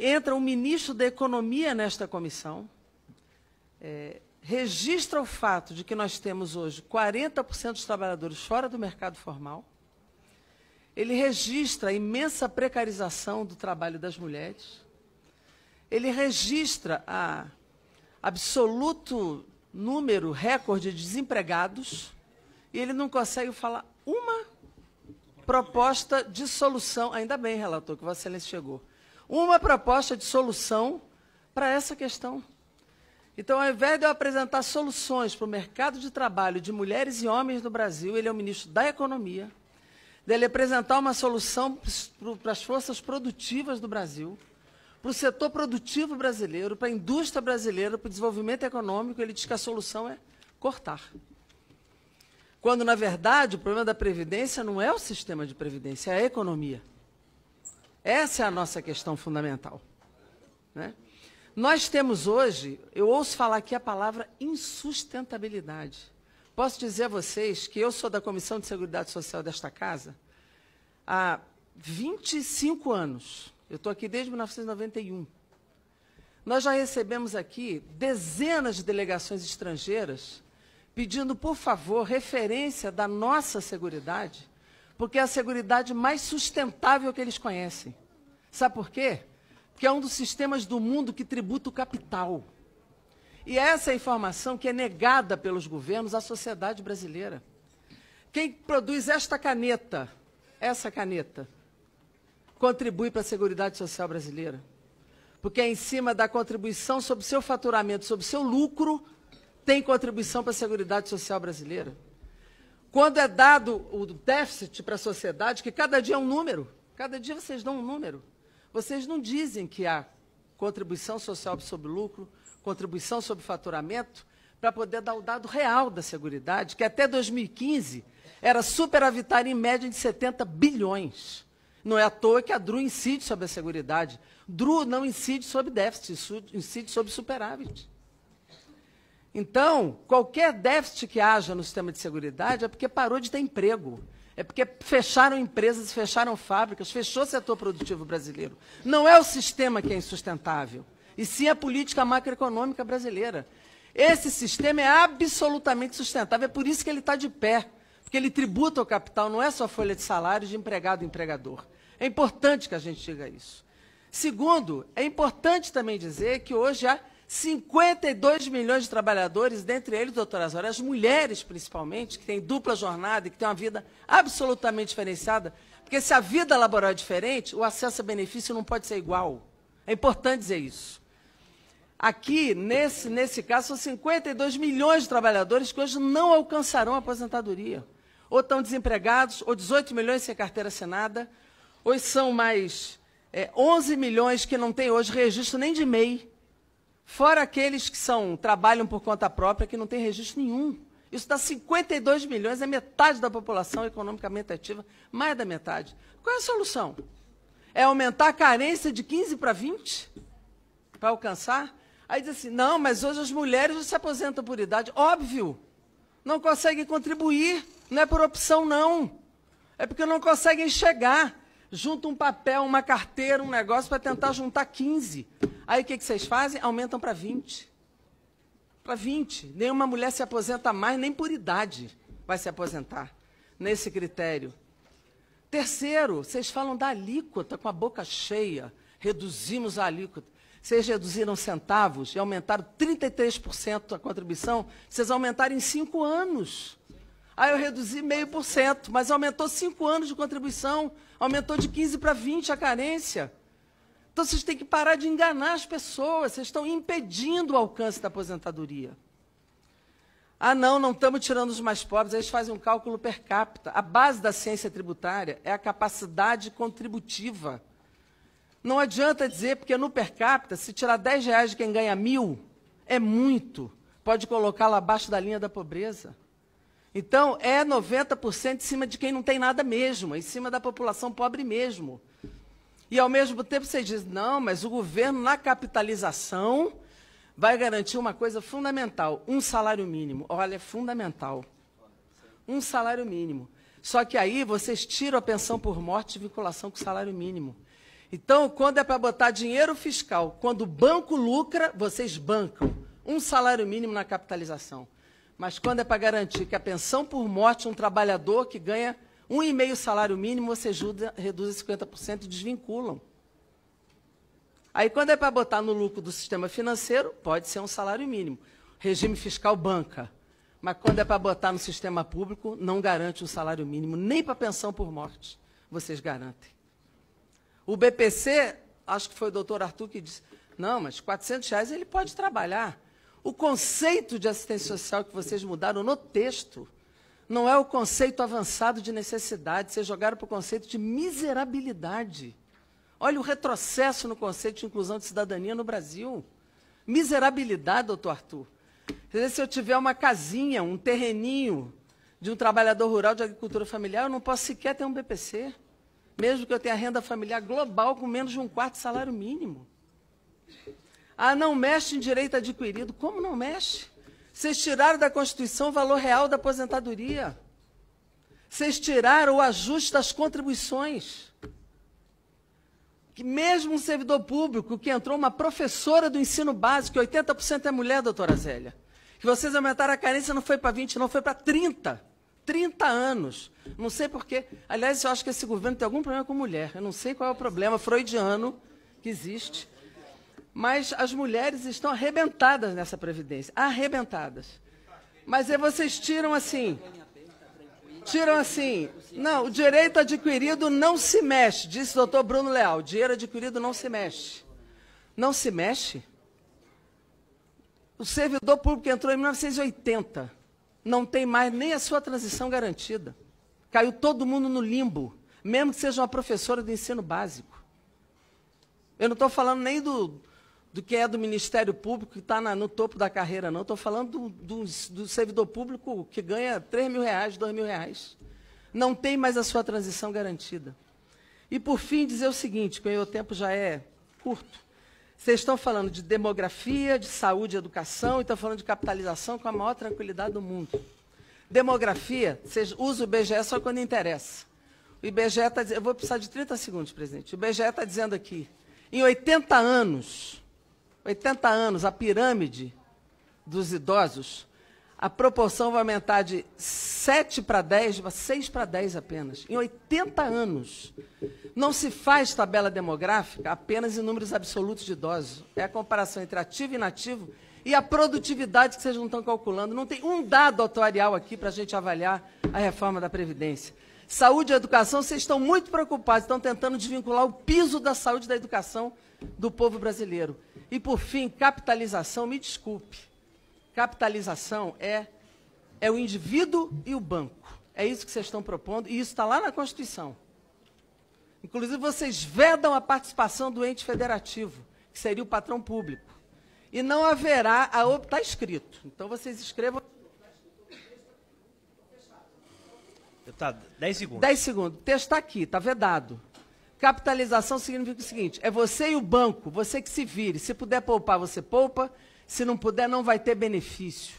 entra o ministro da Economia nesta comissão, registra o fato de que nós temos hoje 40% dos trabalhadores fora do mercado formal, ele registra a imensa precarização do trabalho das mulheres, ele registra a absoluto número recorde de desempregados e ele não consegue falar uma proposta de solução, ainda bem, relator, que Vossa Excelência chegou, uma proposta de solução para essa questão. Então, ao invés de eu apresentar soluções para o mercado de trabalho de mulheres e homens no Brasil, ele é o ministro da Economia, dele apresentar uma solução para as forças produtivas do Brasil, para o setor produtivo brasileiro, para a indústria brasileira, para o desenvolvimento econômico, ele diz que a solução é cortar. Quando, na verdade, o problema da Previdência não é o sistema de Previdência, é a economia. Essa é a nossa questão fundamental, né? Nós temos hoje, eu ouço falar aqui a palavra insustentabilidade. Posso dizer a vocês que eu sou da Comissão de Seguridade Social desta casa há 25 anos. Eu estou aqui desde 1991. Nós já recebemos aqui dezenas de delegações estrangeiras pedindo, por favor, referência da nossa Seguridade, porque é a Seguridade mais sustentável que eles conhecem. Sabe por quê? Porque é um dos sistemas do mundo que tributa o capital. E essa é a informação que é negada pelos governos à sociedade brasileira. Quem produz esta caneta, essa caneta, contribui para a Seguridade Social brasileira. Porque é em cima da contribuição sobre o seu faturamento, sobre o seu lucro, tem contribuição para a Seguridade Social brasileira. Quando é dado o déficit para a sociedade, que cada dia é um número, cada dia vocês dão um número, vocês não dizem que há contribuição social sobre lucro, contribuição sobre faturamento, para poder dar o dado real da Seguridade, que até 2015 era superavitária em média de 70 bilhões. Não é à toa que a DRU incide sobre a Seguridade. DRU não incide sobre déficit, incide sobre superávit. Então, qualquer déficit que haja no sistema de Seguridade é porque parou de ter emprego. É porque fecharam empresas, fecharam fábricas, fechou o setor produtivo brasileiro. Não é o sistema que é insustentável, e sim a política macroeconômica brasileira. Esse sistema é absolutamente sustentável, é por isso que ele está de pé, porque ele tributa o capital, não é só folha de salário de empregado e empregador. É importante que a gente diga isso. Segundo, é importante também dizer que hoje há 52 milhões de trabalhadores, dentre eles, doutora Azora, as mulheres principalmente, que têm dupla jornada e que têm uma vida absolutamente diferenciada, porque se a vida laboral é diferente, o acesso a benefício não pode ser igual. É importante dizer isso. Aqui, nesse caso, são 52 milhões de trabalhadores que hoje não alcançarão a aposentadoria. Ou estão desempregados, ou 18 milhões sem carteira assinada, ou são mais 11 milhões que não têm hoje registro nem de MEI, fora aqueles que trabalham por conta própria, que não têm registro nenhum. Isso dá 52 milhões, é metade da população economicamente ativa, mais da metade. Qual é a solução? É aumentar a carência de 15 para 20 para alcançar? Aí diz assim, não, mas hoje as mulheres já se aposentam por idade. Óbvio, não conseguem contribuir, não é por opção, não. É porque não conseguem chegar. Junta um papel, uma carteira, um negócio para tentar juntar 15. Aí o que vocês fazem? Aumentam para 20. Para 20. Nenhuma mulher se aposenta mais, nem por idade vai se aposentar, nesse critério. Terceiro, vocês falam da alíquota com a boca cheia. Reduzimos a alíquota. Vocês reduziram centavos e aumentaram 33% a contribuição. Vocês aumentaram em 5 anos. Aí eu reduzi 0,5%, mas aumentou 5 anos de contribuição, aumentou de 15 para 20 a carência. Então, vocês têm que parar de enganar as pessoas, vocês estão impedindo o alcance da aposentadoria. Ah, não estamos tirando os mais pobres, eles fazem um cálculo per capita. A base da ciência tributária é a capacidade contributiva. Não adianta dizer, porque no per capita, se tirar R$10 de quem ganha 1.000, é muito, pode colocá-lo abaixo da linha da pobreza. Então, é 90% em cima de quem não tem nada mesmo, em cima da população pobre mesmo. E, ao mesmo tempo, você diz, não, mas o governo, na capitalização, vai garantir uma coisa fundamental, um salário mínimo. Olha, é fundamental. Um salário mínimo. Só que aí vocês tiram a pensão por morte de vinculação com o salário mínimo. Então, quando é para botar dinheiro fiscal, quando o banco lucra, vocês bancam um salário mínimo na capitalização. Mas quando é para garantir que a pensão por morte, um trabalhador que ganha 1,5 salário mínimo, vocês reduzem 50% e desvinculam. Aí, quando é para botar no lucro do sistema financeiro, pode ser um salário mínimo. Regime fiscal banca. Mas quando é para botar no sistema público, não garante um salário mínimo, nem para pensão por morte. Vocês garantem. O BPC, acho que foi o doutor Arthur que disse, não, mas R$400 ele pode trabalhar. O conceito de assistência social que vocês mudaram no texto não é o conceito avançado de necessidade, vocês jogaram para o conceito de miserabilidade. Olha o retrocesso no conceito de inclusão de cidadania no Brasil. Miserabilidade, doutor Arthur. Quer dizer, se eu tiver uma casinha, um terreninho de um trabalhador rural de agricultura familiar, eu não posso sequer ter um BPC. Mesmo que eu tenha renda familiar global com menos de 1/4 salário mínimo. Ah, não mexe em direito adquirido. Como não mexe? Vocês tiraram da Constituição o valor real da aposentadoria. Vocês tiraram o ajuste das contribuições. Que mesmo um servidor público que entrou, uma professora do ensino básico, 80% é mulher, doutora Zélia, que vocês aumentaram a carência, não foi para 20, não foi para 30. 30 anos. Não sei porquê. Aliás, eu acho que esse governo tem algum problema com mulher. Eu não sei qual é o problema freudiano que existe. Mas as mulheres estão arrebentadas nessa Previdência. Arrebentadas. Mas aí vocês tiram assim. Tiram assim. Não, o direito adquirido não se mexe, disse o doutor Bruno Leal. O dinheiro adquirido não se mexe. Não se mexe? O servidor público entrou em 1980. Não tem mais nem a sua transição garantida. Caiu todo mundo no limbo, mesmo que seja uma professora de ensino básico. Eu não estou falando nem do que é do Ministério Público, que está no topo da carreira, não. Estou falando do servidor público que ganha R$3.000, R$2.000. Não tem mais a sua transição garantida. E, por fim, dizer o seguinte, que o meu tempo já é curto. Vocês estão falando de demografia, de saúde e educação, e estão falando de capitalização com a maior tranquilidade do mundo. Demografia, vocês usam o IBGE só quando interessa. O IBGE está dizendo... Eu vou precisar de 30 segundos, presidente. O IBGE está dizendo aqui, em 80 anos, a pirâmide dos idosos, a proporção vai aumentar de 7 para 10, 6 para 10 apenas. Em 80 anos. Não se faz tabela demográfica apenas em números absolutos de idosos. É a comparação entre ativo e inativo e a produtividade que vocês não estão calculando. Não tem um dado atuarial aqui para a gente avaliar a reforma da Previdência. Saúde e educação, vocês estão muito preocupados, estão tentando desvincular o piso da saúde e da educação do povo brasileiro. E, por fim, capitalização, me desculpe. Capitalização é o indivíduo e o banco. É isso que vocês estão propondo, e isso está lá na Constituição. Inclusive, vocês vedam a participação do ente federativo, que seria o patrão público. E não haverá... Está escrito. Então, vocês escrevam... Deputado, 10 segundos. 10 segundos. O texto está aqui, está vedado. Capitalização significa o seguinte, é você e o banco, você que se vire. Se puder poupar, você poupa. Se não puder, não vai ter benefício.